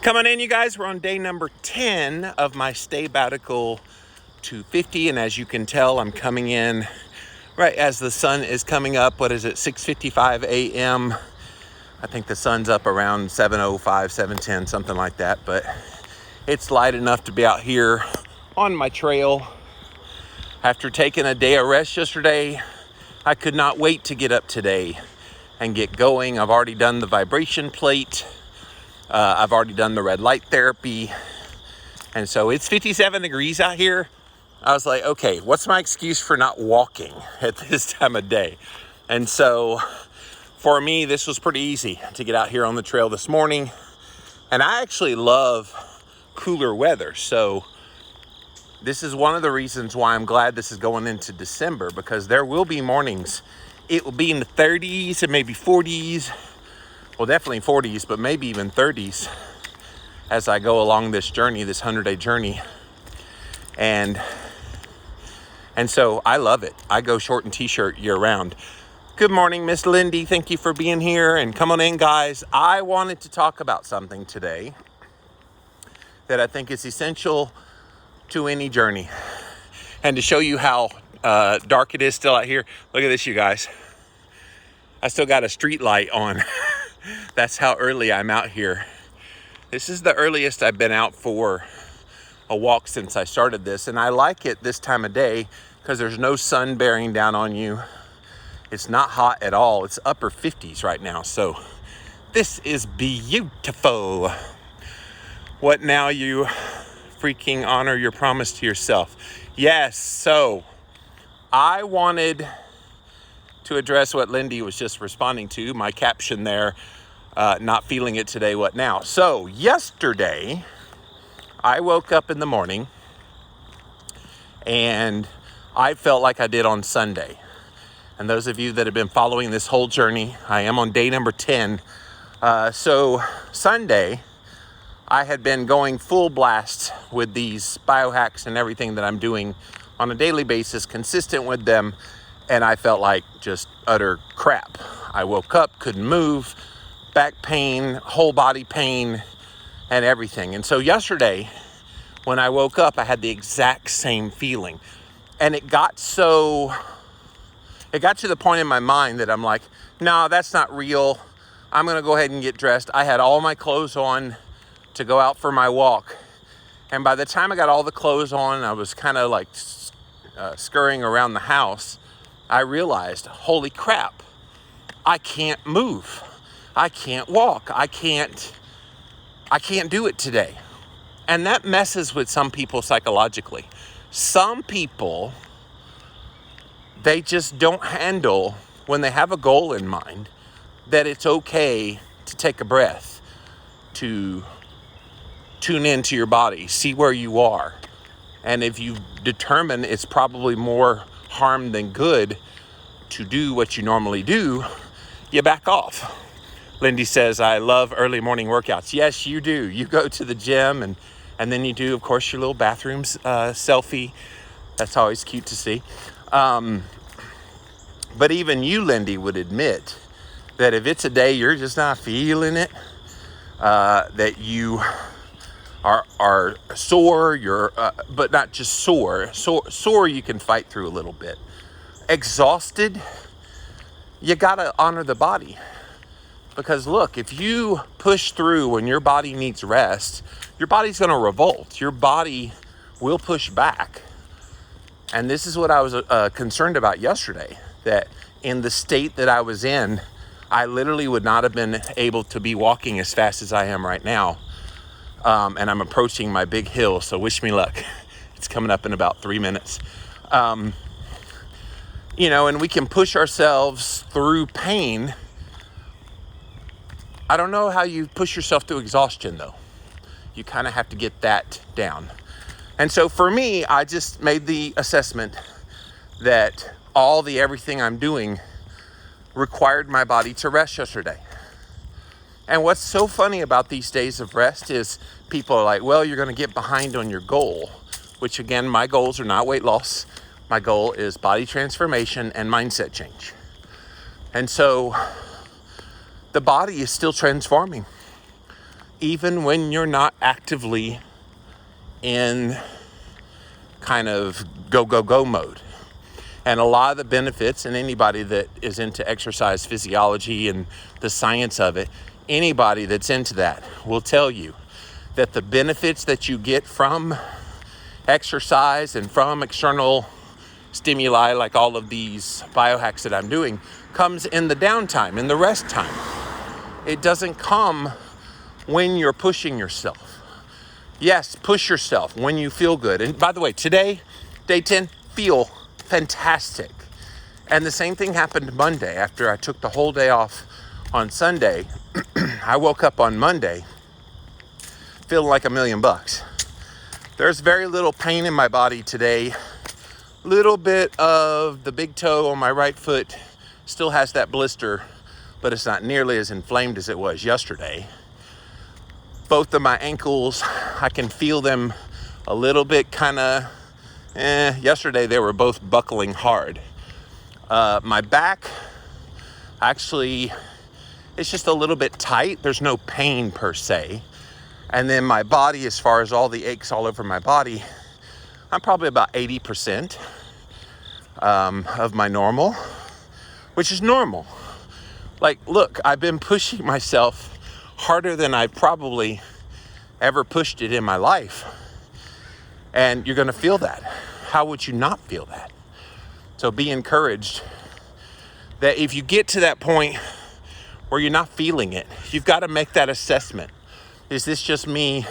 Come on in, you guys. We're on day number 10 of my stay sabbatical 250, and as you can tell, I'm coming in right as the sun is coming up. What is it, 6:55 a.m.? I think the sun's up around 7:05, 7:10, something like that, but it's light enough to be out here on my trail. After taking a day of rest yesterday, I could not wait to get up today and get going. I've already done the vibration plate. I've already done the red light therapy. And so it's 57 degrees out here. I was like, okay, what's my excuse for not walking at this time of day? And so for me, this was pretty easy to get out here on the trail this morning. And I actually love cooler weather. So this is one of the reasons why I'm glad this is going into December, because there will be mornings. It will be in the 30s and maybe 40s. Well, definitely 40s, but maybe even 30s as I go along this journey, this 100-day journey. And so I love it. I go short and t-shirt year round. Good morning, Miss Lindy. Thank you for being here. And come on in, guys. I wanted to talk about something today that I think is essential to any journey. And to show you how dark it is still out here. Look at this, you guys. I still got a street light on. That's how early I'm out here. This is the earliest I've been out for a walk since I started this. And I like it this time of day because there's no sun bearing down on you. It's not hot at all. It's upper 50s right now. So this is beautiful. What now, you freaking honor your promise to yourself? Yes, so I wanted to address what Lindy was just responding to, my caption there, not feeling it today, what now? So yesterday, I woke up in the morning and I felt like I did on Sunday. And those of you that have been following this whole journey, I am on day number 10. So Sunday, I had been going full blast with these biohacks and everything that I'm doing on a daily basis, consistent with them. And I felt like just utter crap. I woke up, couldn't move, back pain, whole body pain, and everything. And so yesterday, when I woke up, I had the exact same feeling. And it got to the point in my mind that I'm like, no, that's not real. I'm going to go ahead and get dressed. I had all my clothes on to go out for my walk. And by the time I got all the clothes on, I was kind of like scurrying around the house. I realized, holy crap, I can't move. I can't walk. I can't do it today. And that messes with some people psychologically. Some people, they just don't handle, when they have a goal in mind, that it's okay to take a breath, to tune into your body, see where you are. And if you determine it's probably more harm than good to do what you normally do, you back off. Lindy says, I love early morning workouts. Yes, you do. You go to the gym and then you do, of course, your little bathroom selfie. That's always cute to see. But even you, Lindy, would admit that if it's a day you're just not feeling it, that you are sore, but not just sore you can fight through a little bit. Exhausted, you gotta honor the body. Because look, if you push through when your body needs rest, your body's gonna revolt. Your body will push back. And this is what I was concerned about yesterday, that in the state that I was in, I literally would not have been able to be walking as fast as I am right now. And I'm approaching my big hill, so wish me luck. It's coming up in about 3 minutes. And we can push ourselves through pain. I don't know how you push yourself through exhaustion, though. You kind of have to get that down. And so for me, I just made the assessment that everything I'm doing required my body to rest yesterday. And what's so funny about these days of rest is people are like, well, you're going to get behind on your goal, which again, my goals are not weight loss. My goal is body transformation and mindset change. And so the body is still transforming. even when you're not actively in kind of go mode. And a lot of the benefits, and anybody that is into exercise physiology and the science of it, anybody that's into that will tell you that the benefits that you get from exercise and from external stimuli, like all of these biohacks that I'm doing, comes in the downtime, in the rest time. It doesn't come when you're pushing yourself. Yes, push yourself when you feel good. And by the way, today, day 10, feel fantastic. And the same thing happened Monday. After I took the whole day off on Sunday, I woke up on Monday feeling like $1,000,000. There's very little pain in my body today. Little bit of the big toe on my right foot still has that blister, but it's not nearly as inflamed as it was yesterday. Both of my ankles, I can feel them a little bit kind of, yesterday they were both buckling hard. My back, actually, it's just a little bit tight. There's no pain per se. And then my body, as far as all the aches all over my body, I'm probably about 80% of my normal, which is normal. Like, look, I've been pushing myself harder than I probably ever pushed it in my life. And you're going to feel that. How would you not feel that? So be encouraged that if you get to that point where you're not feeling it, you've got to make that assessment. Is this just me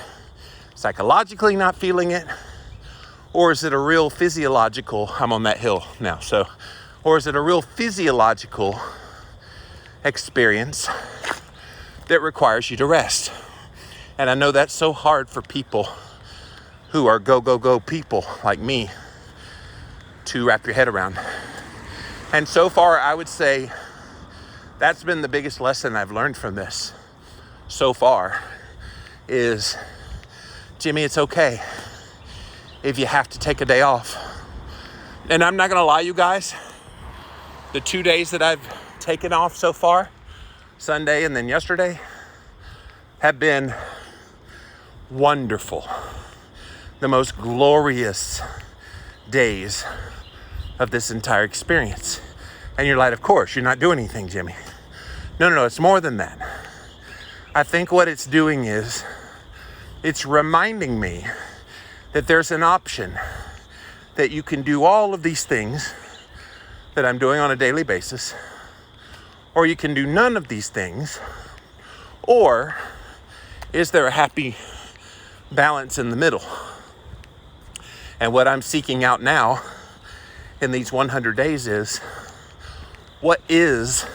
psychologically not feeling it? Or is it a real physiological, I'm on that hill now, or is it a real physiological experience that requires you to rest? And I know that's so hard for people who are go people like me to wrap your head around. And so far, I would say that's been the biggest lesson I've learned from this so far is, Jimmy, it's okay if you have to take a day off. And I'm not gonna lie, you guys, the 2 days that I've taken off so far, Sunday and then yesterday, have been wonderful. The most glorious days of this entire experience. And you're like, of course, you're not doing anything, Jimmy. No, it's more than that. I think what it's doing is it's reminding me that there's an option that you can do all of these things that I'm doing on a daily basis, or you can do none of these things, or is there a happy balance in the middle? And what I'm seeking out now in these 100 days is, what is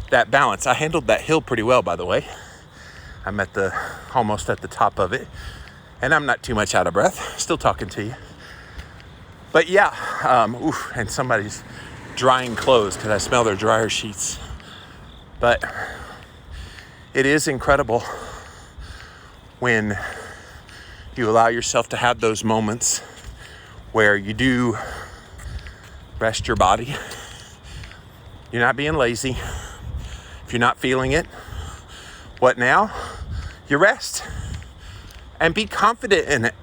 that balance? I handled that hill pretty well, by the way. I'm almost at the top of it, and I'm not too much out of breath, still talking to you. But yeah, and somebody's drying clothes because I smell their dryer sheets. But it is incredible when you allow yourself to have those moments where you do rest your body. You're not being lazy. If you're not feeling it, what now? You rest and be confident in it.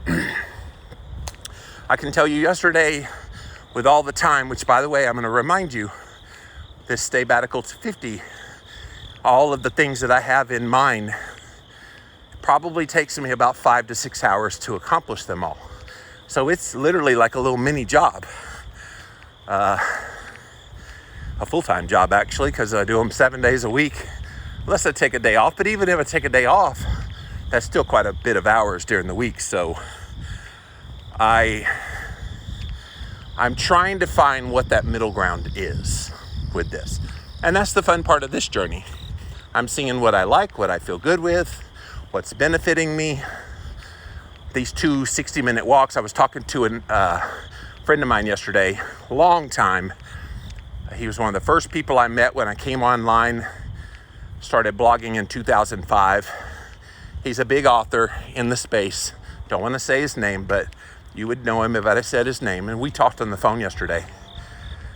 I can tell you yesterday, with all the time, which by the way, I'm going to remind you, this sabbatical to 50, all of the things that I have in mind, probably takes me about 5 to 6 hours to accomplish them all. So it's literally like a little mini job. A full-time job, actually, because I do them 7 days a week, unless I take a day off. But even if I take a day off, that's still quite a bit of hours during the week. So I'm trying to find what that middle ground is with this. And that's the fun part of this journey. I'm seeing what I like, what I feel good with, what's benefiting me. These 2 60-minute walks, I was talking to a friend of mine yesterday, long time. He was one of the first people I met when I came online, started blogging in 2005. He's a big author in the space. Don't want to say his name, but you would know him if I had said his name. And we talked on the phone yesterday.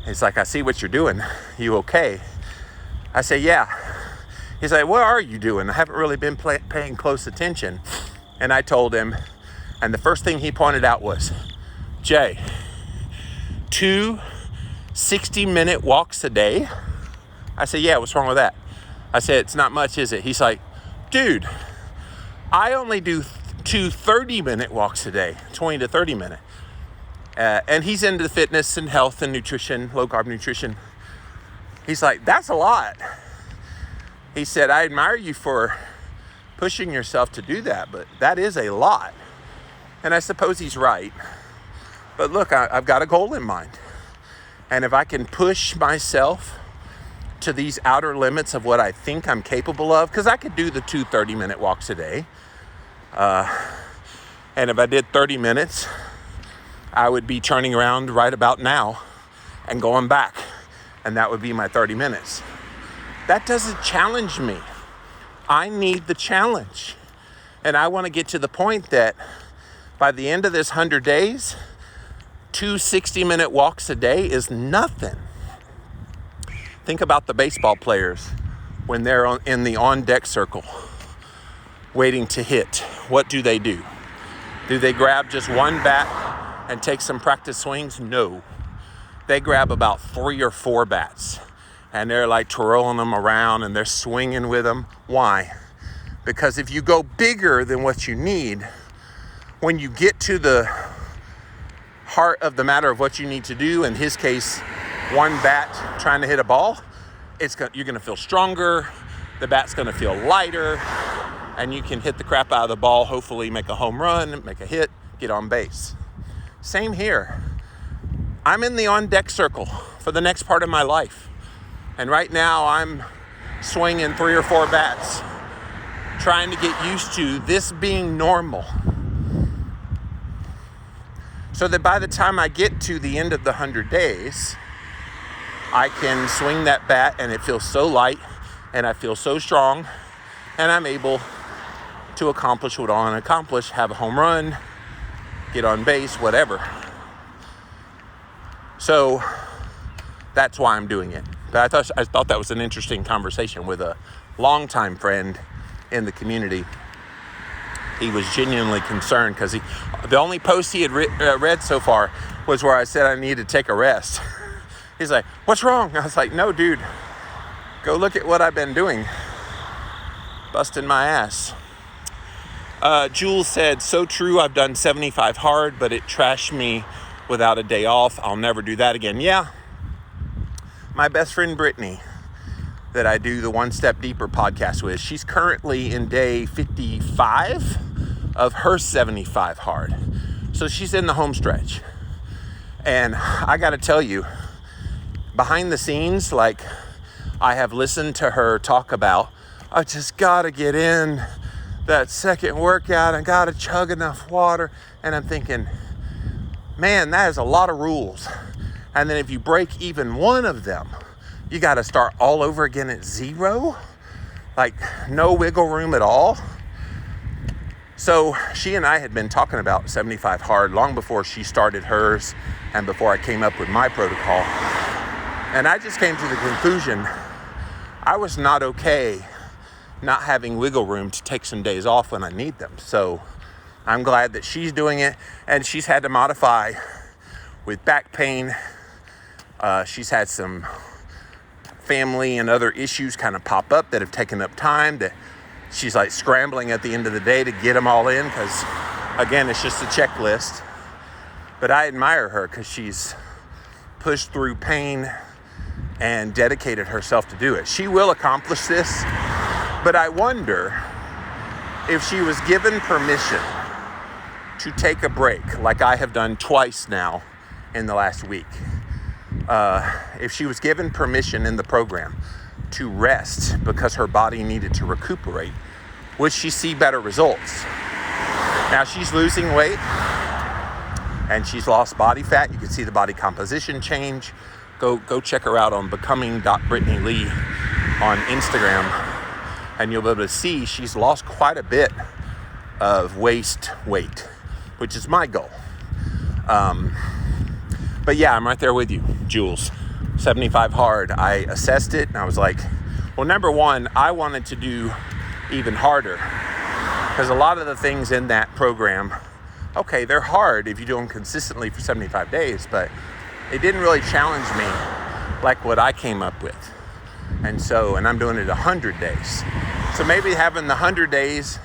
He's like, I see what you're doing. You okay? I say, yeah. He's like, what are you doing? I haven't really been paying close attention. And I told him, and the first thing he pointed out was, Jay, 2 60-minute walks a day? I said, yeah, what's wrong with that? I said, it's not much, is it? He's like, dude, I only do 2 30-minute walks a day, 20 to 30 minute. And he's into fitness and health and nutrition, low carb nutrition. He's like, that's a lot. He said, I admire you for pushing yourself to do that, but that is a lot. And I suppose he's right. But look, I've got a goal in mind. And if I can push myself to these outer limits of what I think I'm capable of, because I could do the 2 30-minute walks a day. And if I did 30 minutes, I would be turning around right about now and going back. And that would be my 30 minutes. That doesn't challenge me. I need the challenge. And I want to get to the point that by the end of this 100 days, 2 60-minute walks a day is nothing. Think about the baseball players when they're in the on-deck circle waiting to hit. What do? Do they grab just one bat and take some practice swings? No. They grab about 3 or 4 bats. And they're like twirling them around and they're swinging with them. Why? Because if you go bigger than what you need, when you get to the heart of the matter of what you need to do, in his case, one bat trying to hit a ball, you're going to feel stronger, the bat's going to feel lighter, and you can hit the crap out of the ball, hopefully make a home run, make a hit, get on base. Same here. I'm in the on-deck circle for the next part of my life. And right now I'm swinging 3 or 4 bats, trying to get used to this being normal. So that by the time I get to the end of the 100 days, I can swing that bat and it feels so light and I feel so strong and I'm able to accomplish what I want to accomplish, have a home run, get on base, whatever. So that's why I'm doing it. But I thought that was an interesting conversation with a longtime friend in the community. He was genuinely concerned because the only post he had read so far was where I said I needed to take a rest. He's like, what's wrong? I was like, no, dude, go look at what I've been doing. Busting my ass. Jules said, so true, I've done 75 hard, but it trashed me without a day off. I'll never do that again. Yeah. My best friend Brittany, that I do the One Step Deeper podcast with, she's currently in day 55 of her 75 hard. So she's in the home stretch. And I got to tell you, behind the scenes, like I have listened to her talk about, I just got to get in that second workout. I got to chug enough water. And I'm thinking, man, that is a lot of rules. And then if you break even one of them, you got to start all over again at 0. Like no wiggle room at all. So she and I had been talking about 75 hard long before she started hers and before I came up with my protocol. And I just came to the conclusion I was not okay not having wiggle room to take some days off when I need them. So I'm glad that she's doing it, and she's had to modify with back pain. She's had some family and other issues kind of pop up that have taken up time, that she's like scrambling at the end of the day to get them all in, because again, it's just a checklist. But I admire her because she's pushed through pain and dedicated herself to do it. She will accomplish this, but I wonder if she was given permission to take a break, like I have done twice now in the last week. If she was given permission in the program to rest because her body needed to recuperate, would she see better results? Now she's losing weight and she's lost body fat. You can see the body composition change. Go check her out on becoming.brittanylee on Instagram, and you'll be able to see she's lost quite a bit of waist weight, which is my goal. But yeah, I'm right there with you, Jules. 75 hard. I assessed it and I was like, Well, number one, I wanted to do even harder because a lot of the things in that program, okay, they're hard if you do them consistently for 75 days, but it didn't really challenge me like what I came up with. And I'm doing it 100 days. So maybe having the 100 days,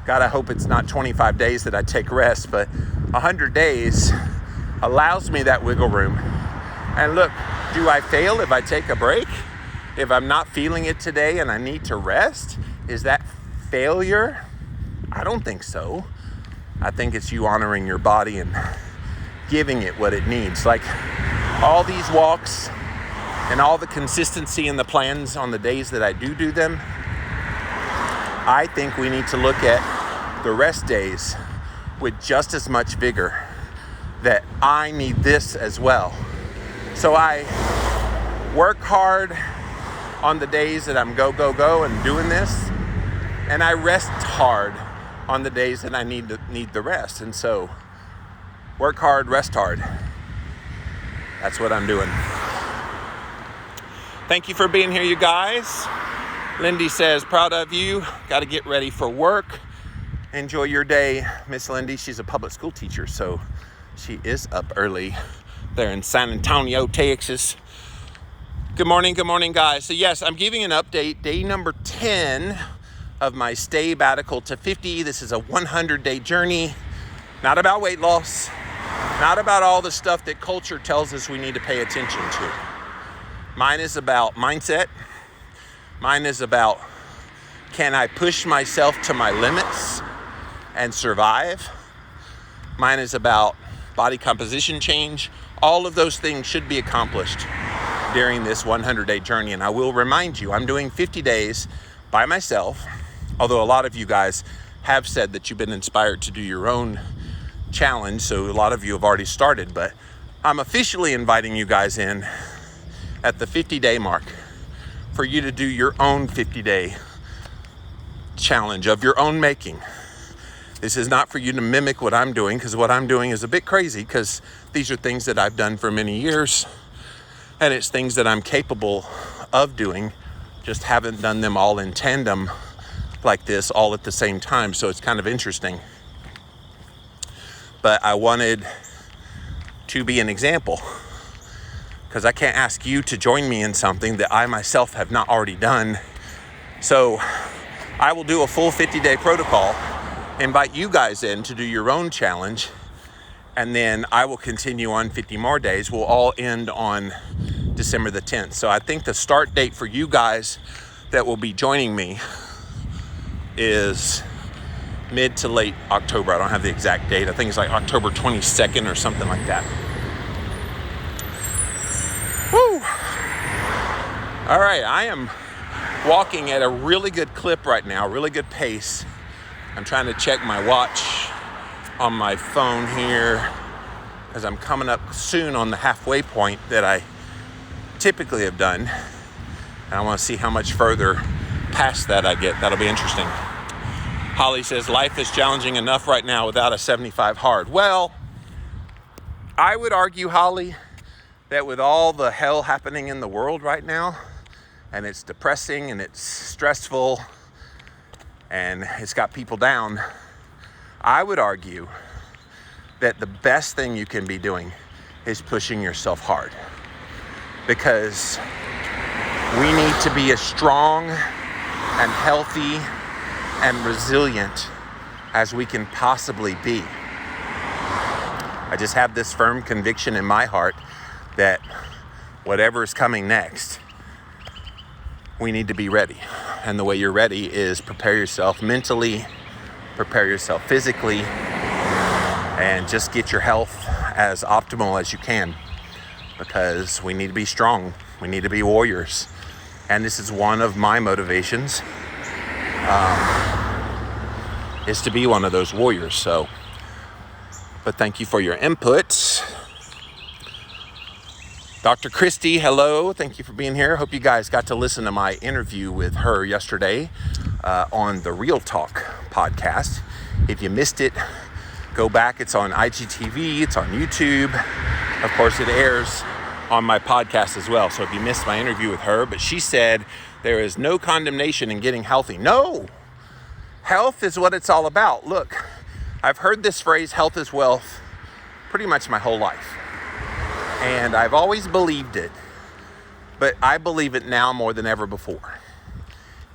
God, I hope it's not 25 days that I take rest, but 100 days allows me that wiggle room. And look, do I fail if I take a break? If I'm not feeling it today and I need to rest, is that failure? I don't think so. I think it's you honoring your body and giving it what it needs. Like all these walks and all the consistency in the plans on the days that I do them, I think we need to look at the rest days with just as much vigor, that I need this as well. So I work hard on the days that I'm go and doing this, and I rest hard on the days that I need the rest. And so work hard, rest hard. That's what I'm doing. Thank you for being here, you guys. Lindy says, proud of you. Got to get ready for work. Enjoy your day, Miss Lindy. She's a public school teacher, so she is up early there in San Antonio, Texas. Good morning, guys. So yes, I'm giving an update. Day number 10 of my stay sabbatical to 50. This is a 100-day journey. Not about weight loss. Not about all the stuff that culture tells us we need to pay attention to. Mine is about mindset. Mine is about, can I push myself to my limits and survive? Mine is about body composition change. All of those things should be accomplished during this 100-day journey. And I will remind you, I'm doing 50 days by myself, although a lot of you guys have said that you've been inspired to do your own challenge. So a lot of you have already started, but I'm officially inviting you guys in at the 50-day mark for you to do your own 50-day challenge of your own making. This is not for you to mimic what I'm doing, because what I'm doing is a bit crazy, because these are things that I've done for many years, and it's things that I'm capable of doing, just haven't done them all in tandem like this all at the same time. So it's kind of interesting. But I wanted to be an example, because I can't ask you to join me in something that I myself have not already done. So I will do a full 50-day protocol, invite you guys in to do your own challenge, and then I will continue on 50 more days. We'll all end on December the 10th. So I think the start date for you guys that will be joining me is mid to late October. I don't have the exact date. I think it's like October 22nd or something like that. Woo! All right, I am walking at a really good clip right now, really good pace. I'm trying to check my watch on my phone here, as I'm coming up soon on the halfway point that I typically have done. And I want to see how much further past that I get. That'll be interesting. Holly says, life is challenging enough right now without a 75 hard. Well, I would argue, Holly, that with all the hell happening in the world right now, and it's depressing and it's stressful and it's got people down, I would argue that the best thing you can be doing is pushing yourself hard, because we need to be as strong and healthy and resilient as we can possibly be. I just have this firm conviction in my heart that whatever is coming next, we need to be ready. And the way you're ready is prepare yourself mentally, prepare yourself physically, and just get your health as optimal as you can, because we need to be strong. We need to be warriors. And this is one of my motivations, is to be one of those warriors. So, but thank you for your input. Dr. Christy, hello. Thank you for being here. Hope you guys got to listen to my interview with her yesterday on the Real Talk podcast. If you missed it, go back. It's on IGTV. It's on YouTube. Of course, it airs on my podcast as well. So if you missed my interview with her, but she said there is no condemnation in getting healthy. No, health is what it's all about. Look, I've heard this phrase, health is wealth, pretty much my whole life. And I've always believed it, but I believe it now more than ever before.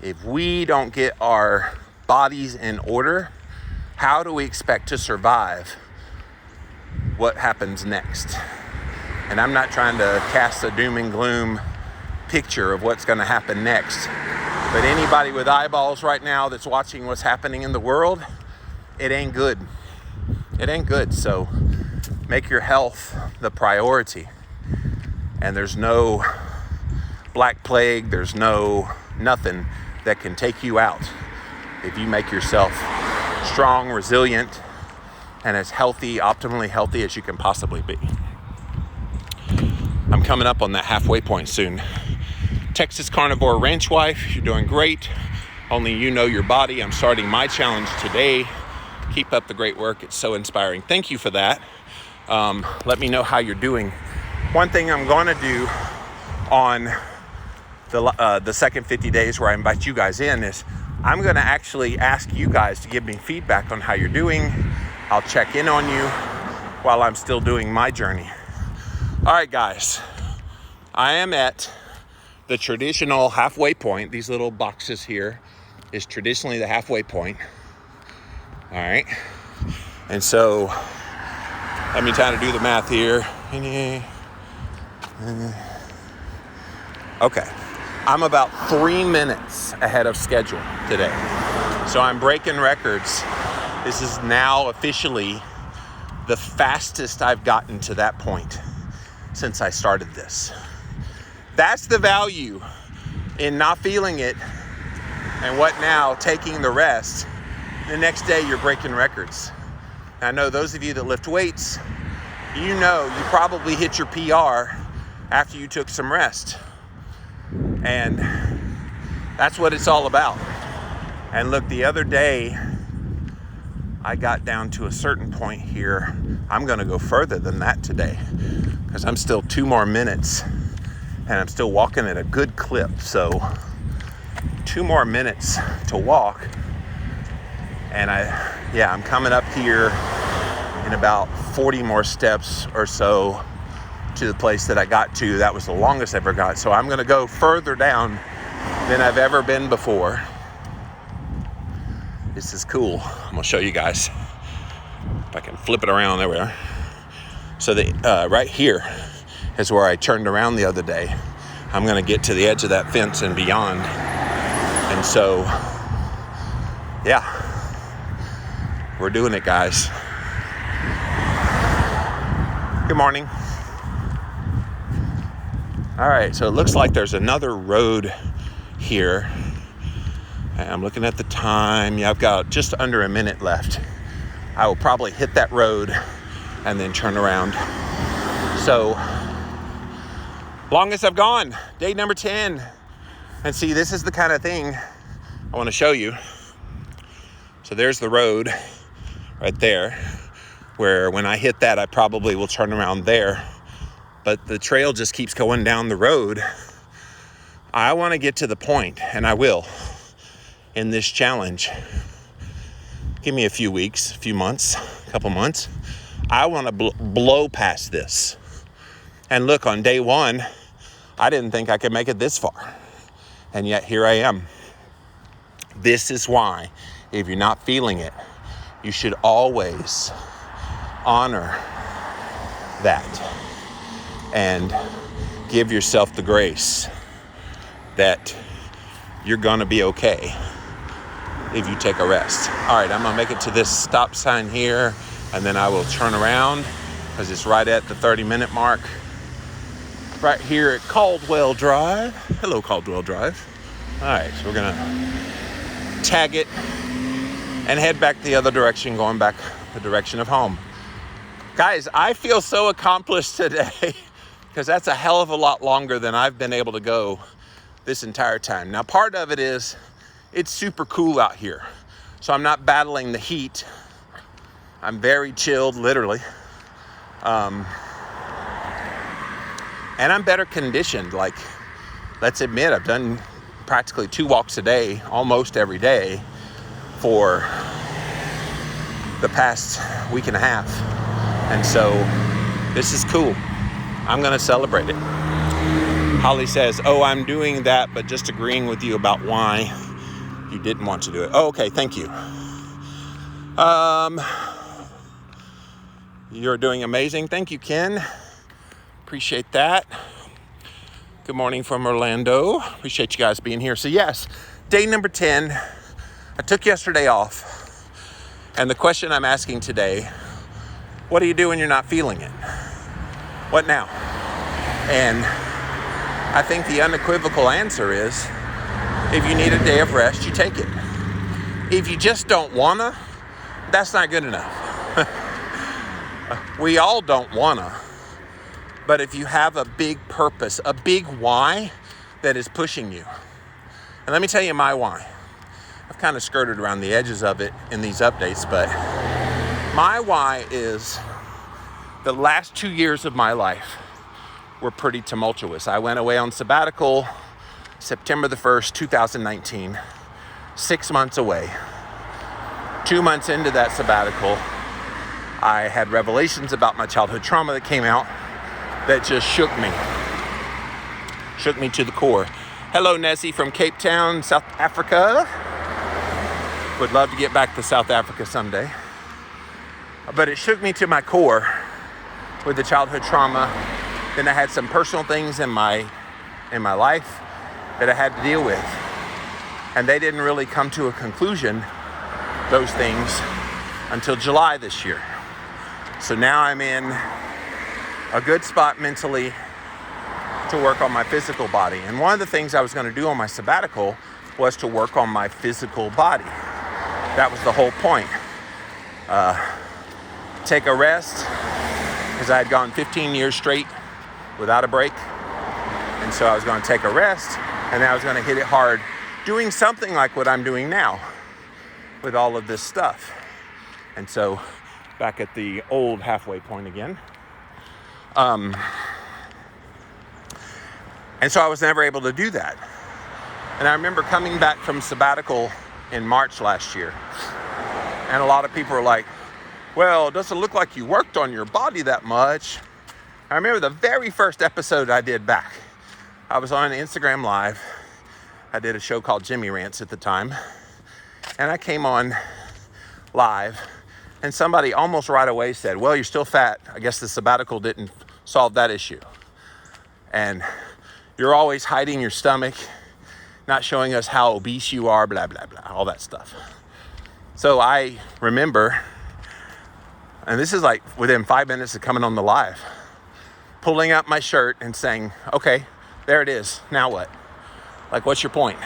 If we don't get our bodies in order, how do we expect to survive what happens next? And I'm not trying to cast a doom and gloom picture of what's going to happen next. But anybody with eyeballs right now that's watching what's happening in the world, it ain't good. It ain't good. So make your health the priority. And there's no black plague, there's nothing that can take you out if you make yourself strong, resilient, and as healthy, optimally healthy as you can possibly be. I'm coming up on that halfway point soon. Texas Carnivore Ranch Wife, you're doing great. Only you know your body. I'm starting my challenge today. Keep up the great work. It's so inspiring. Thank you for that. Let me know how you're doing. One thing I'm going to do on the second 50 days where I invite you guys in is I'm going to actually ask you guys to give me feedback on how you're doing. I'll check in on you while I'm still doing my journey. All right, guys, I am at the traditional halfway point. These little boxes here is traditionally the halfway point. All right. And so let me try to do the math here. Okay. I'm about 3 minutes ahead of schedule today. So I'm breaking records. This is now officially the fastest I've gotten to that point since I started this. That's the value in not feeling it and what now, taking the rest. The next day you're breaking records. I know those of you that lift weights, you know you probably hit your PR after you took some rest. And that's what it's all about. And look, the other day I got down to a certain point here. I'm gonna go further than that today because I'm still 2 more minutes and I'm still walking at a good clip. So 2 more minutes to walk. And I'm coming up here in about 40 more steps or so to the place that I got to. That was the longest I ever got. So I'm gonna go further down than I've ever been before. This is cool. I'm gonna show you guys. If I can flip it around, there we are. So right here is where I turned around the other day. I'm gonna get to the edge of that fence and beyond. And so, yeah, we're doing it, guys. Good morning. All right, so it looks like there's another road here. I'm looking at the time. Yeah, I've got just under a minute left. I will probably hit that road and then turn around. So, longest I've gone, day number 10. And see, this is the kind of thing I want to show you. So there's the road right there, where when I hit that, I probably will turn around there. But the trail just keeps going down the road. I want to get to the point, and I will, in this challenge. Give me a few weeks, a few months, a couple months. I want to blow past this. And look, on day 1, I didn't think I could make it this far. And yet here I am. This is why, if you're not feeling it, you should always honor that and give yourself the grace that you're gonna be okay if you take a rest. All right, I'm gonna make it to this stop sign here, and then I will turn around because it's right at the 30-minute mark. Right here at Caldwell Drive. Hello, Caldwell Drive. All right, so we're gonna tag it and head back the other direction, going back the direction of home. Guys, I feel so accomplished today because that's a hell of a lot longer than I've been able to go this entire time. Now, part of it is it's super cool out here, so I'm not battling the heat. I'm very chilled, literally. And I'm better conditioned. Like, let's admit, I've done practically 2 walks a day, almost every day, for the past week and a half. And so this is cool. I'm going to celebrate it. Holly says, oh, I'm doing that, but just agreeing with you about why you didn't want to do it. Oh, okay, thank you. You're doing amazing. Thank you, Ken. Appreciate that. Good morning from Orlando. Appreciate you guys being here. So yes, day number 10. I took yesterday off. And the question I'm asking today, what do you do when you're not feeling it? What now? And I think the unequivocal answer is, if you need a day of rest, you take it. If you just don't wanna, that's not good enough. We all don't wanna. But if you have a big purpose, a big why that is pushing you. And let me tell you my why. I've kind of skirted around the edges of it in these updates, but my why is the last 2 years of my life were pretty tumultuous. I went away on sabbatical September the 1st, 2019, 6 months away. 2 months into that sabbatical, I had revelations about my childhood trauma that came out that just shook me to the core. Hello, Nessie from Cape Town, South Africa. Would love to get back to South Africa someday. But it shook me to my core with the childhood trauma. Then I had some personal things in my life that I had to deal with. And they didn't really come to a conclusion, those things, until July this year. So now I'm in a good spot mentally to work on my physical body. And one of the things I was going to do on my sabbatical was to work on my physical body. That was the whole point. Take a rest, because I had gone 15 years straight without a break. And so I was going to take a rest, and then I was going to hit it hard, doing something like what I'm doing now with all of this stuff. And so back at the old halfway point again. And so I was never able to do that. And I remember coming back from sabbatical in March last year. And a lot of people were like, well, it doesn't look like you worked on your body that much. I remember the very first episode I did back. I was on Instagram Live. I did a show called Jimmy Rants at the time. And I came on live. And somebody almost right away said, well, you're still fat. I guess the sabbatical didn't solve that issue. And you're always hiding your stomach, not showing us how obese you are, blah, blah, blah, all that stuff. So I remember, and this is like within 5 minutes of coming on the live, pulling up my shirt and saying, okay, there it is. Now what? Like, what's your point?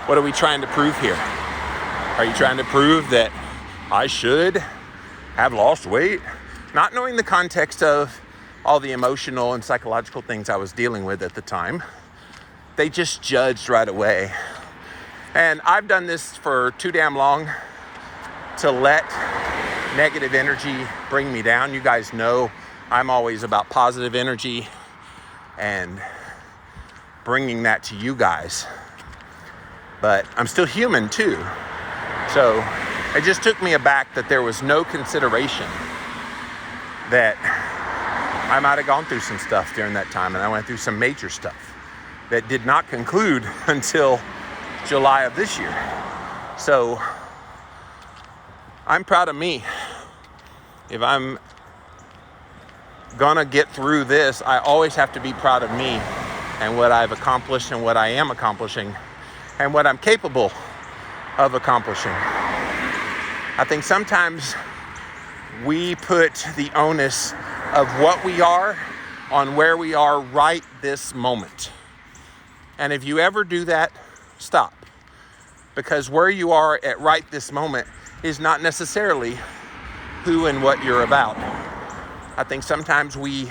What are we trying to prove here? Are you trying to prove that I should have lost weight? Not knowing the context of all the emotional and psychological things I was dealing with at the time. They just judged right away. And I've done this for too damn long to let negative energy bring me down. You guys know I'm always about positive energy and bringing that to you guys. But I'm still human too. So it just took me aback that there was no consideration that I might have gone through some stuff during that time, and I went through some major stuff that did not conclude until July of this year. So I'm proud of me. If I'm gonna get through this, I always have to be proud of me and what I've accomplished and what I am accomplishing and what I'm capable of accomplishing. I think sometimes we put the onus of what we are on where we are right this moment. And if you ever do that, stop. Because where you are at right this moment is not necessarily who and what you're about. I think sometimes we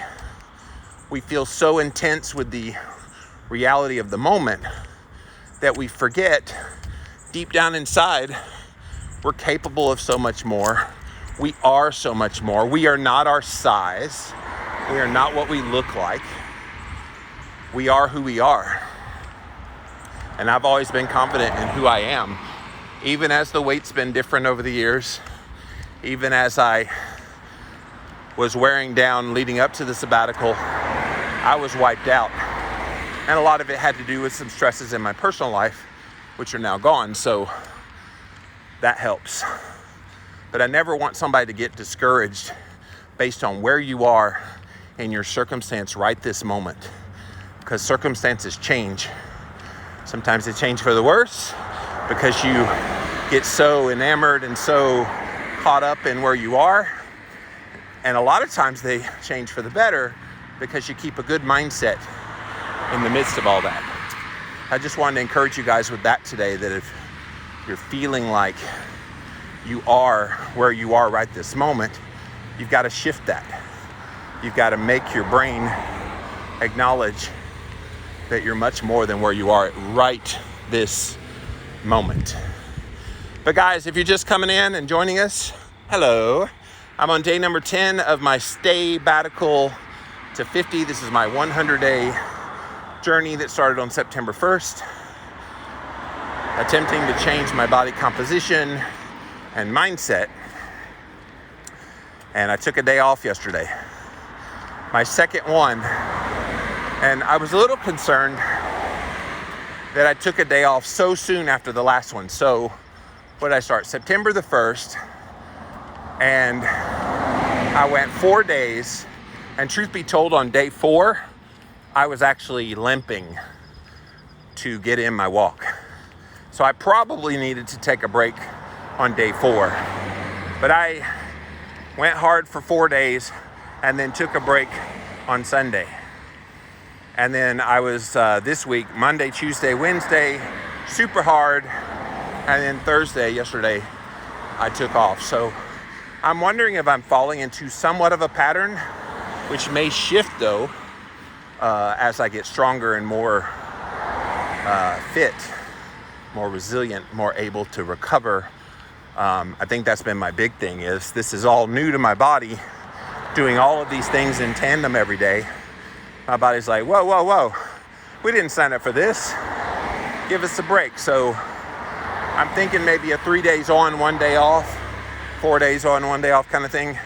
feel so intense with the reality of the moment that we forget deep down inside we're capable of so much more. We are so much more. We are not our size. We are not what we look like. we are who we are. And I've always been confident in who I am. Even as the weight's been different over the years, even as I was wearing down leading up to the sabbatical, I was wiped out. And a lot of it had to do with some stresses in my personal life, which are now gone, so that helps. But I never want somebody to get discouraged based on where you are in your circumstance right this moment, because circumstances change. Sometimes they change for the worse because you get so enamored and so caught up in where you are. And a lot of times they change for the better because you keep a good mindset in the midst of all that. I just wanted to encourage you guys with that today, that if you're feeling like you are where you are right this moment, you've got to shift that. You've got to make your brain acknowledge that you're much more than where you are right this moment. But guys, if you're just coming in and joining us, hello. I'm on day number 10 of my stay-batical to 50. This is my 100-day journey that started on September 1st. Attempting to change my body composition and mindset. And I took a day off yesterday. My second one. And I was a little concerned that I took a day off so soon after the last one. So what did I start? September the 1st. And I went 4 days. And truth be told, on day 4, I was actually limping to get in my walk. So I probably needed to take a break on day 4. But I went hard for 4 days and then took a break on Sunday. And then I was this week, Monday, Tuesday, Wednesday, super hard. And then Thursday, yesterday, I took off. So I'm wondering if I'm falling into somewhat of a pattern, which may shift though, as I get stronger and more fit, more resilient, more able to recover. I think that's been my big thing, is this is all new to my body, doing all of these things in tandem every day. My body's like, whoa, whoa, whoa. We didn't sign up for this. Give us a break. So I'm thinking maybe a 3 days on, 1 day off, 4 days on, 1 day off kind of thing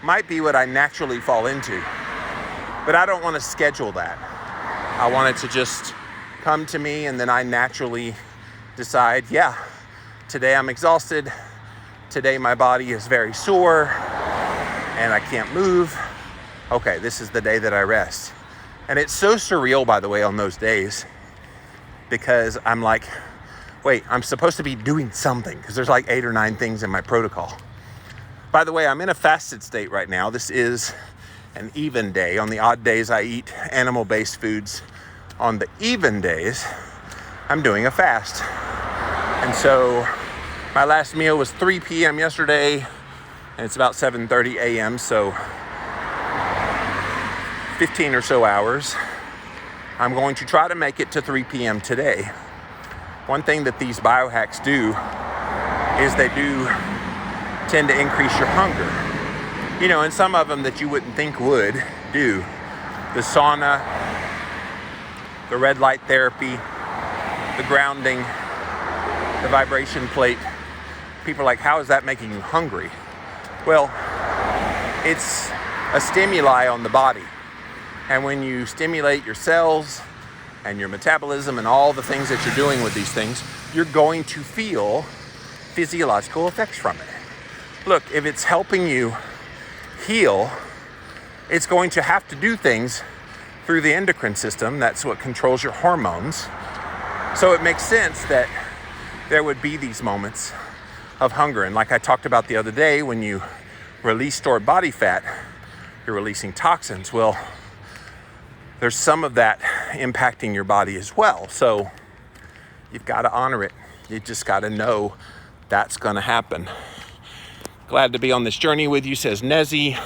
might be what I naturally fall into. But I don't want to schedule that. I want it to just come to me, and then I naturally decide, yeah, today I'm exhausted. Today my body is very sore and I can't move. Okay, this is the day that I rest. And it's so surreal, by the way, on those days, because I'm like, wait, I'm supposed to be doing something, because there's like 8 or 9 things in my protocol. By the way, I'm in a fasted state right now. This is an even day. On the odd days, I eat animal-based foods. On the even days, I'm doing a fast. And so my last meal was 3 p.m. yesterday, and it's about 7:30 a.m., so 15 or so hours. I'm going to try to make it to 3 p.m. today. One thing that these biohacks do is they do tend to increase your hunger. You know, and some of them that you wouldn't think would do. The sauna, the red light therapy, the grounding, the vibration plate. People are like, how is that making you hungry? Well, it's a stimuli on the body. And when you stimulate your cells and your metabolism and all the things that you're doing with these things, you're going to feel physiological effects from it. Look, if it's helping you heal, it's going to have to do things through the endocrine system. That's what controls your hormones. So it makes sense that there would be these moments of hunger. And like I talked about the other day, when you release stored body fat, you're releasing toxins. Well, there's some of that impacting your body as well. So you've got to honor it. You just got to know that's going to happen. Glad to be on this journey with you, says Nezzy.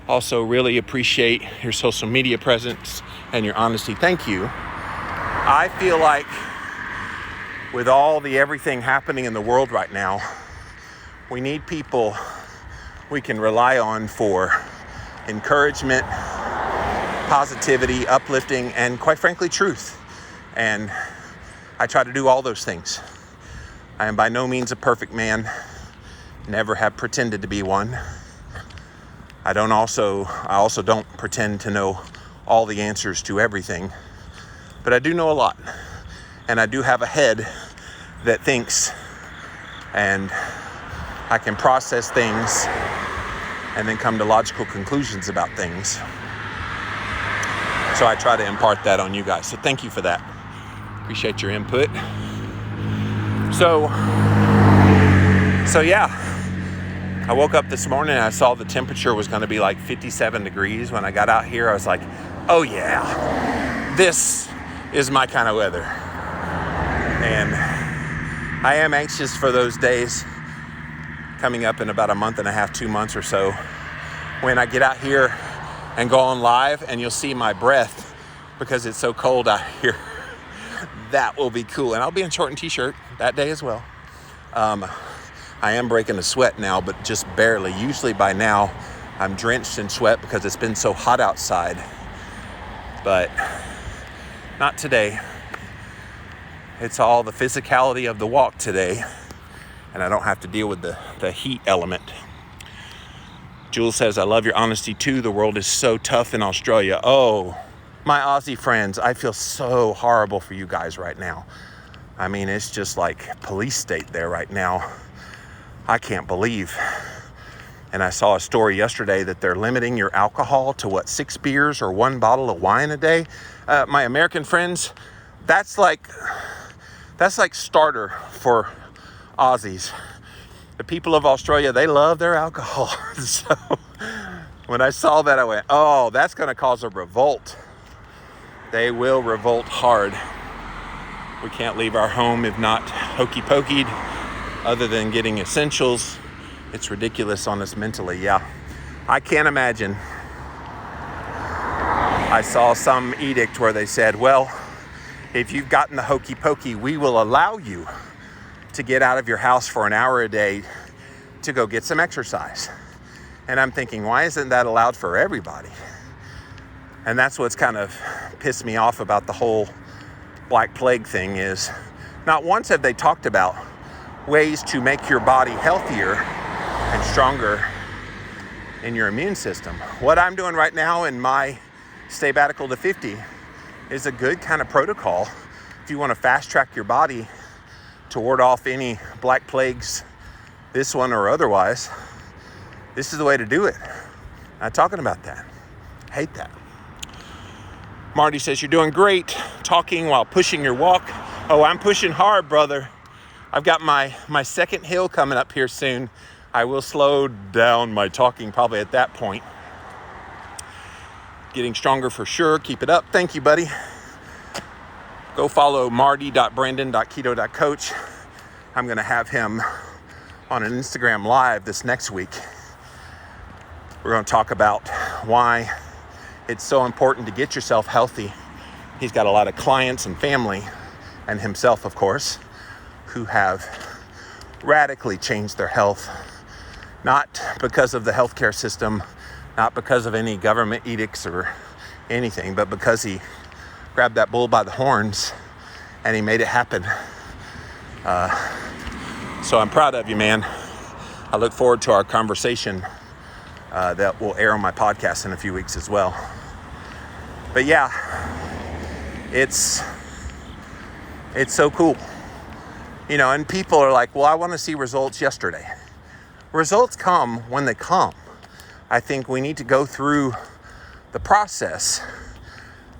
Also really appreciate your social media presence and your honesty. Thank you. I feel like with all the everything happening in the world right now, we need people we can rely on for encouragement, positivity, uplifting, and quite frankly, truth. And I try to do all those things. I am by no means a perfect man. Never have pretended to be one. I also don't pretend to know all the answers to everything. But I do know a lot. And I do have a head that thinks, and I can process things and then come to logical conclusions about things. So I try to impart that on you guys. So thank you for that. Appreciate your input. So yeah, I woke up this morning and I saw the temperature was going to be like 57 degrees. When I got out here, I was like, oh yeah, this is my kind of weather. And I am anxious for those days coming up in about a month and a half, 2 months or so, when I get out here and go on live and you'll see my breath because it's so cold out here. That will be cool. And I'll be in short and t-shirt that day as well. I am breaking a sweat now, but just barely. Usually by now I'm drenched in sweat because it's been so hot outside, but not today. It's all the physicality of the walk today, and I don't have to deal with the heat element. Jules says, I love your honesty too. The world is so tough in Australia. Oh, my Aussie friends, I feel so horrible for you guys right now. I mean, it's just like police state there right now. I can't believe. And I saw a story yesterday that they're limiting your alcohol to 6 beers or 1 bottle of wine a day. My American friends, that's like starter for Aussies. The people of Australia, they love their alcohol. So when I saw that, I went, oh, that's going to cause a revolt. They will revolt hard. We can't leave our home if not hokey pokeyed, other than getting essentials. It's ridiculous on us mentally. Yeah, I can't imagine. I saw some edict where they said, well, if you've gotten the hokey pokey, we will allow you to get out of your house for an hour a day to go get some exercise. And I'm thinking, why isn't that allowed for everybody? And that's what's kind of pissed me off about the whole Black Plague thing is not once have they talked about ways to make your body healthier and stronger in your immune system. What I'm doing right now in my Staybatical to 50 is a good kind of protocol if you want to fast track your body to ward off any black plagues, this one or otherwise. This is the way to do it. I'm talking about that. I hate that. Marty says, you're doing great talking while pushing your walk. Oh, I'm pushing hard, brother. I've got my second hill coming up here soon. I will slow down my talking probably at that point. Getting stronger for sure. Keep it up. Thank you, buddy. Go follow marty.brandon.keto.coach. I'm going to have him on an Instagram live this next week. We're going to talk about why it's so important to get yourself healthy. He's got a lot of clients and family, and himself, of course, who have radically changed their health, not because of the healthcare system, not because of any government edicts or anything, but because he grabbed that bull by the horns and he made it happen. So I'm proud of you, man. I look forward to our conversation that will air on my podcast in a few weeks as well. But yeah, it's so cool. You know, and people are like, well, I want to see results yesterday. Results come when they come. I think we need to go through the process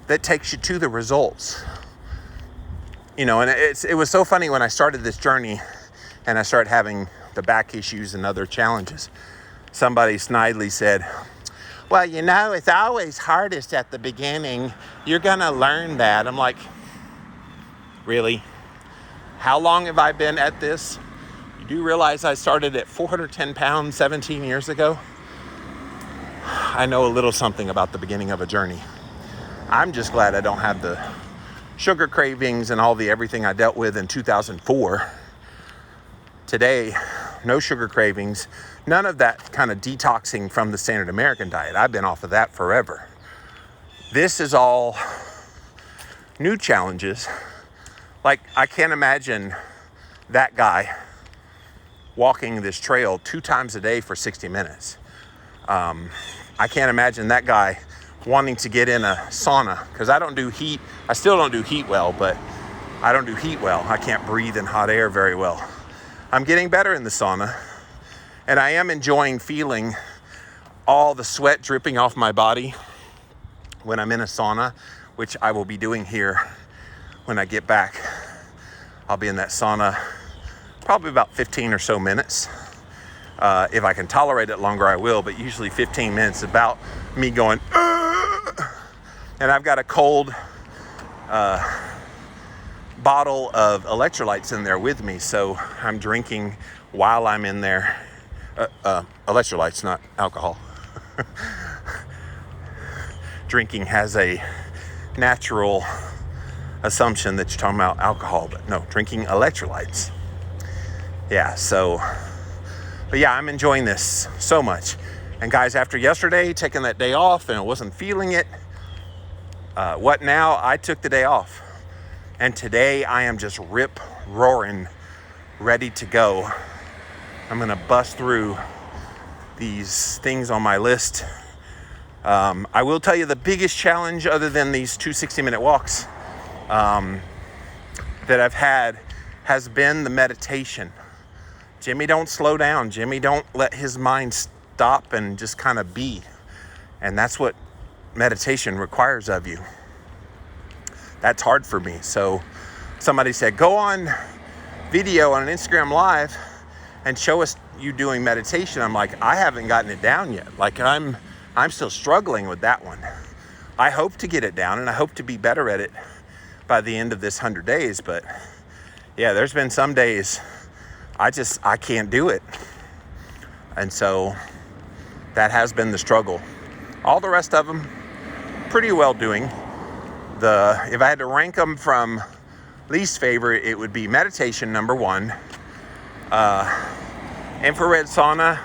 that takes you to the results. You know, and it was so funny when I started this journey and I started having the back issues and other challenges. Somebody snidely said, well, you know, it's always hardest at the beginning. You're going to learn that. I'm like, really? How long have I been at this? You do realize I started at 410 pounds 17 years ago? I know a little something about the beginning of a journey. I'm just glad I don't have the sugar cravings and all the everything I dealt with in 2004. Today, no sugar cravings, none of that kind of detoxing from the standard American diet. I've been off of that forever. this is all new challenges. Like, I can't imagine that guy walking this trail 2 times a day for 60 minutes. I can't imagine that guy wanting to get in a sauna, because I don't do heat. I still don't do heat well, but I don't do heat well. I can't breathe in hot air very well. I'm getting better in the sauna, and I am enjoying feeling all the sweat dripping off my body when I'm in a sauna, which I will be doing here when I get back. I'll be in that sauna probably about 15 or so minutes. If I can tolerate it longer, I will, but usually 15 minutes is about me going, and I've got a cold bottle of electrolytes in there with me, so I'm drinking while I'm in there. Electrolytes, not alcohol. Drinking has a natural assumption that you're talking about alcohol, but no, drinking electrolytes. Yeah, so, but yeah, I'm enjoying this so much. And guys, after yesterday, taking that day off and I wasn't feeling it, what now? I took the day off. And today I am just rip roaring, ready to go. I'm gonna bust through these things on my list. I will tell you the biggest challenge, other than these 2 60-minute walks that I've had, has been the meditation. Jimmy don't slow down. Jimmy don't let his mind stop and just kind of be. And that's what meditation requires of you. That's hard for me. So somebody said, go on video on an Instagram Live and show us you doing meditation. I'm like, I haven't gotten it down yet. Like, I'm still struggling with that one. I hope to get it down, and I hope to be better at it by the end of this 100 days. But yeah, there's been some days I can't do it. And so that has been the struggle. All the rest of them, pretty well doing. If I had to rank them from least favorite, it would be meditation, number 1. Infrared sauna,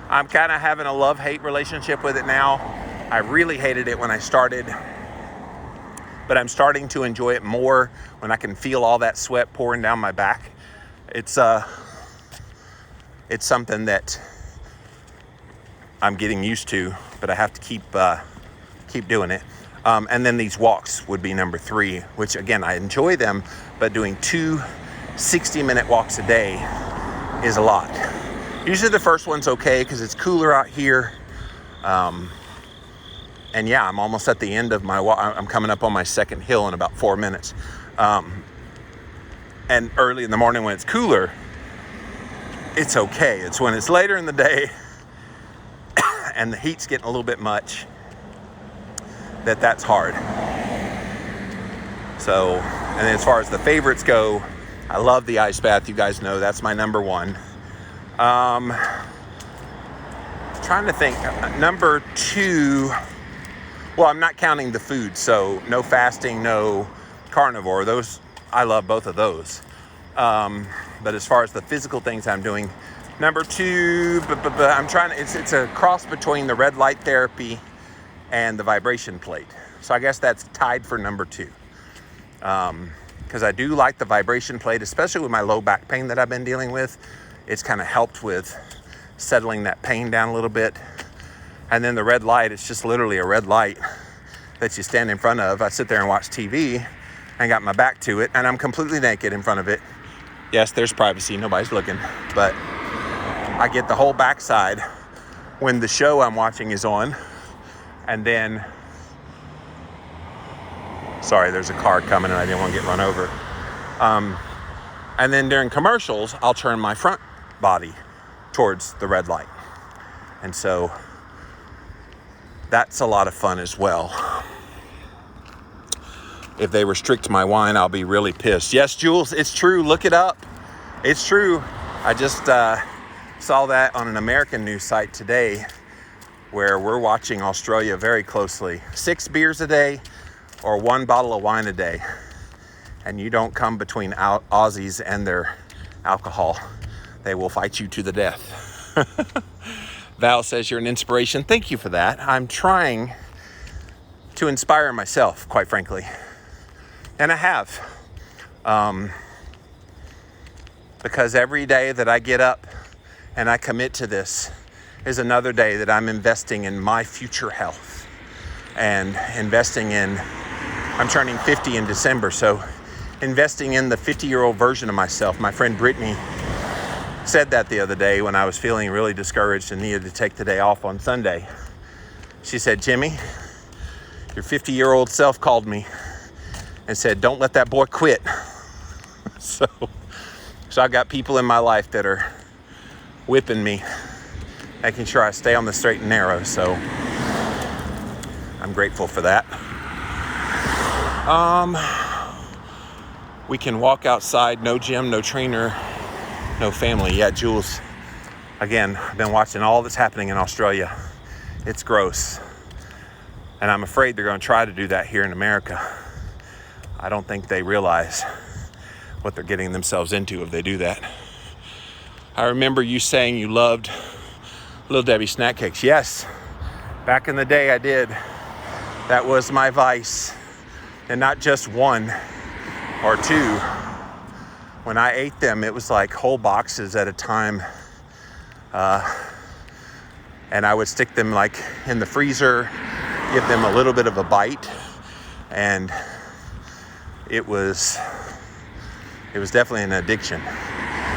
I'm kind of having a love-hate relationship with it now. I really hated it when I started, but I'm starting to enjoy it more when I can feel all that sweat pouring down my back. It's something that I'm getting used to, but I have to keep doing it. And then these walks would be number 3, which again, I enjoy them, but doing 2 60-minute walks a day is a lot. Usually the first one's okay because it's cooler out here. And yeah, I'm almost at the end of my walk. I'm coming up on my second hill in about 4 minutes. And early in the morning when it's cooler, it's okay. It's when it's later in the day and the heat's getting a little bit much that's hard. So, and then as far as the favorites go, I love the ice bath. You guys know that's my number 1. Trying to think, number 2, well, I'm not counting the food, so no fasting, no carnivore. Those, I love both of those. But as far as the physical things I'm doing, number 2, I'm trying to, it's a cross between the red light therapy and the vibration plate. So I guess that's tied for number 2. Because I do like the vibration plate, especially with my low back pain that I've been dealing with. It's kind of helped with settling that pain down a little bit. And then the red light, it's just literally a red light that you stand in front of. I sit there and watch TV and got my back to it, and I'm completely naked in front of it. Yes, there's privacy, nobody's looking, but I get the whole backside when the show I'm watching is on. And then, sorry, there's a car coming and I didn't want to get run over. And then during commercials, I'll turn my front body towards the red light. And so that's a lot of fun as well. If they restrict my wine, I'll be really pissed. Yes, Jules, it's true. Look it up. It's true. I just saw that on an American news site today, where we're watching Australia very closely. 6 beers a day or 1 bottle of wine a day. And you don't come between Aussies and their alcohol. They will fight you to the death. Val says you're an inspiration. Thank you for that. I'm trying to inspire myself, quite frankly. And I have. Because every day that I get up and I commit to this is another day that I'm investing in my future health and investing in, I'm turning 50 in December, so investing in the 50-year-old version of myself. My friend Brittany said that the other day when I was feeling really discouraged and needed to take the day off on Sunday. She said, Jimmy, your 50-year-old self called me and said, don't let that boy quit. So I got people in my life that are whipping me, making sure I stay on the straight and narrow. So I'm grateful for that. We can walk outside, no gym, no trainer, no family. Yeah, Jules, again, I've been watching all that's happening in Australia. It's gross. And I'm afraid they're going to try to do that here in America. I don't think they realize what they're getting themselves into if they do that. I remember you saying you loved Little Debbie snack cakes. Yes, back in the day I did. That was my vice. And not just one or two. When I ate them, it was like whole boxes at a time. And I would stick them like in the freezer, give them a little bit of a bite. And it was definitely an addiction.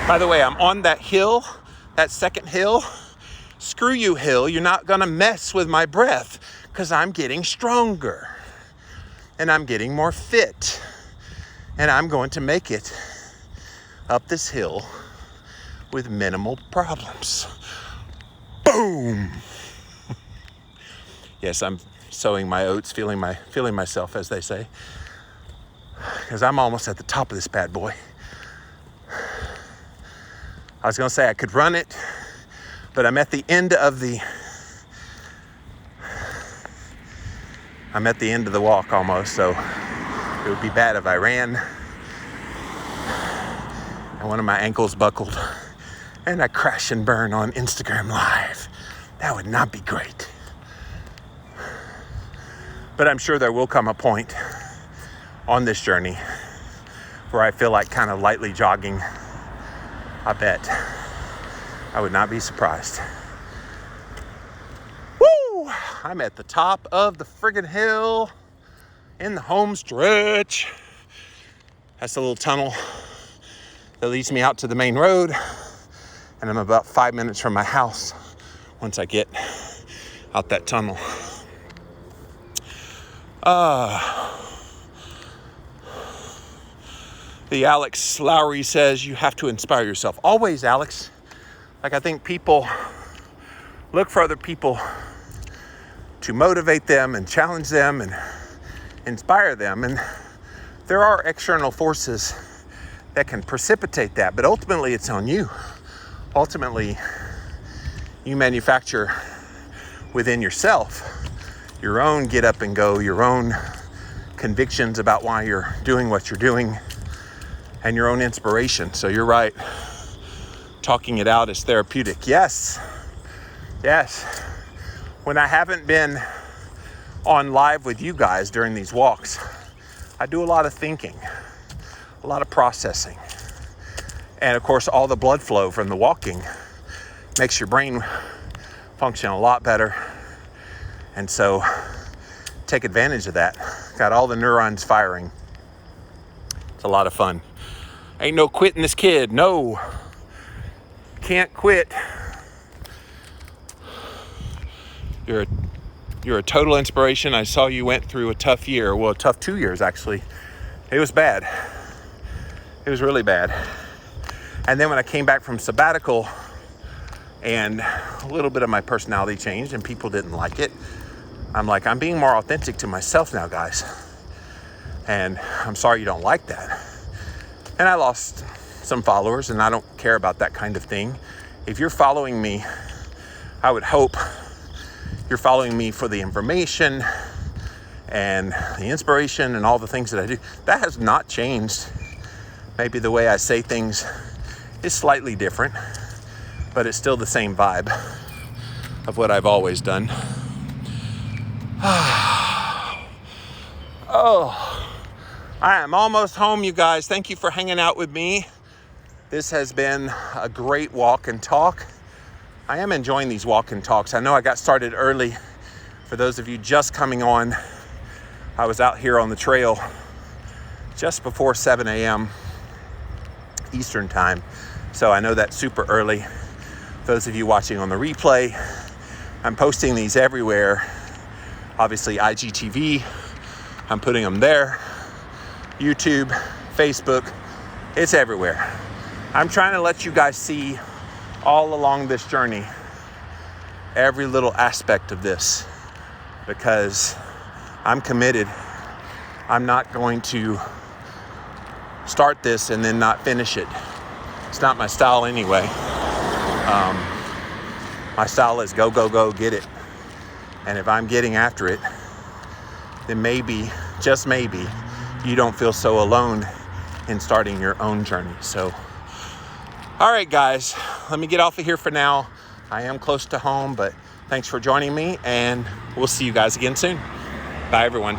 By the way, I'm on that hill, that second hill. Screw you, hill. You're not gonna mess with my breath because I'm getting stronger and I'm getting more fit and I'm going to make it up this hill with minimal problems. Boom. Yes, I'm sowing my oats, feeling myself, as they say, because I'm almost at the top of this bad boy. I was going to say I could run it, but I'm at the end of the walk almost, so it would be bad if I ran and one of my ankles buckled and I crash and burn on Instagram Live. That would not be great. But I'm sure there will come a point on this journey where I feel like kind of lightly jogging. I bet. I would not be surprised. Woo! I'm at the top of the friggin' hill in the home stretch. That's the little tunnel that leads me out to the main road. And I'm about 5 minutes from my house once I get out that tunnel. The Alex Lowry says you have to inspire yourself. Always, Alex. Like, I think people look for other people to motivate them and challenge them and inspire them. And there are external forces that can precipitate that, but ultimately it's on you. Ultimately, you manufacture within yourself your own get up and go, your own convictions about why you're doing what you're doing, and your own inspiration. So you're right. Talking it out is therapeutic. Yes. When I haven't been on live with you guys during these walks, I do a lot of thinking, a lot of processing. And of course, all the blood flow from the walking makes your brain function a lot better. And so take advantage of that. Got all the neurons firing. It's a lot of fun. Ain't no quitting this kid. No. Can't quit. You're a total inspiration. I saw you went through a tough year. Well, a tough 2 years, actually. It was bad. It was really bad. And then when I came back from sabbatical and a little bit of my personality changed and people didn't like it, I'm like, I'm being more authentic to myself now, guys. And I'm sorry you don't like that. And I lost some followers, and I don't care about that kind of thing. If you're following me, I would hope you're following me for the information and the inspiration and all the things that I do. That has not changed. Maybe the way I say things is slightly different, but it's still the same vibe of what I've always done. Oh, I am almost home, you guys. Thank you for hanging out with me. This has been a great walk and talk. I am enjoying these walk and talks. I know I got started early. For those of you just coming on, I was out here on the trail just before 7 a.m. Eastern time. So I know that's super early. Those of you watching on the replay, I'm posting these everywhere. Obviously IGTV, I'm putting them there. YouTube, Facebook, it's everywhere. I'm trying to let you guys see all along this journey, every little aspect of this, because I'm committed. I'm not going to start this and then not finish it. It's not my style anyway. My style is go, go, go, get it. And if I'm getting after it, then maybe, just maybe, you don't feel so alone in starting your own journey. So, all right, guys, let me get off of here for now. I am close to home, but thanks for joining me, and we'll see you guys again soon. Bye, everyone.